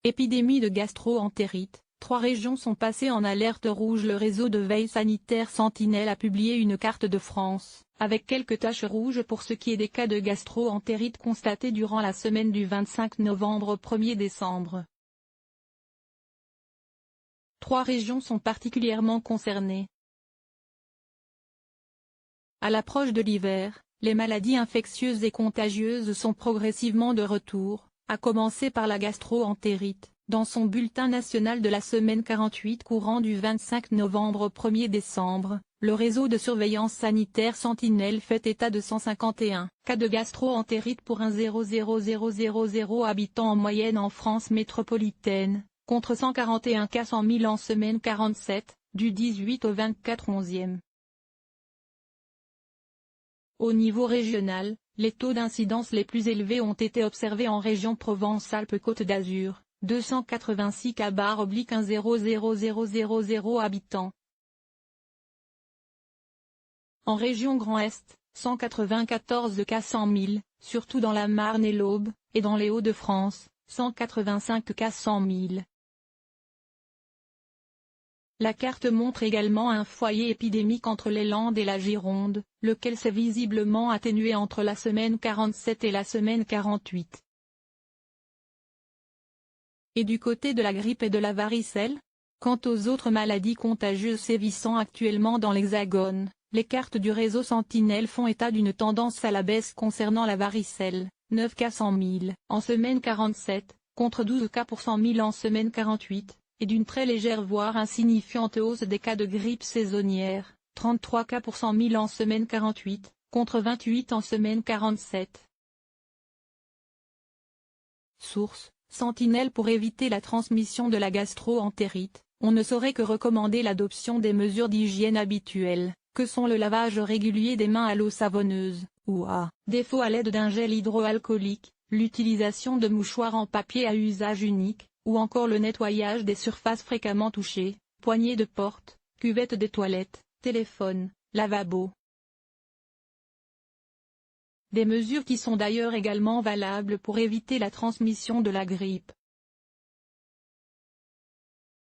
Épidémie de gastro-entérite, 3 régions sont passées en alerte rouge. Le réseau de veille sanitaire Sentinelle a publié une carte de France, avec quelques taches rouges pour ce qui est des cas de gastro-entérite constatés durant la semaine du 25 novembre au 1er décembre. 3 régions sont particulièrement concernées. À l'approche de l'hiver, les maladies infectieuses et contagieuses sont progressivement de retour, à commencer par la gastro-entérite. Dans son bulletin national de la semaine 48 courant du 25 novembre au 1er décembre, le réseau de surveillance sanitaire Sentinelle fait état de 151 cas de gastro-entérite pour 1,00000 habitants en moyenne en France métropolitaine, contre 141 cas 100 000 en semaine 47, du 18 au 24 11e. Au niveau régional, les taux d'incidence les plus élevés ont été observés en région Provence-Alpes-Côte d'Azur, 286 cas /1,00000 habitants. En région Grand Est, 194 cas 100 000, surtout dans la Marne et l'Aube, et dans les Hauts-de-France, 185 cas 100 000. La carte montre également un foyer épidémique entre les Landes et la Gironde, lequel s'est visiblement atténué entre la semaine 47 et la semaine 48. Et du côté de la grippe et de la varicelle? Quant aux autres maladies contagieuses sévissant actuellement dans l'Hexagone, les cartes du réseau Sentinelle font état d'une tendance à la baisse concernant la varicelle, 9 cas 100 000 en semaine 47, contre 12 cas pour 100 000 en semaine 48, et d'une très légère voire insignifiante hausse des cas de grippe saisonnière, 33 cas pour 100 000 en semaine 48, contre 28 en semaine 47. Source: Sentinelle. Pour éviter la transmission de la gastro-entérite, on ne saurait que recommander l'adoption des mesures d'hygiène habituelles, que sont le lavage régulier des mains à l'eau savonneuse, ou à défaut à l'aide d'un gel hydroalcoolique, l'utilisation de mouchoirs en papier à usage unique, ou encore le nettoyage des surfaces fréquemment touchées, poignées de porte, cuvettes des toilettes, téléphone, lavabo. Des mesures qui sont d'ailleurs également valables pour éviter la transmission de la grippe.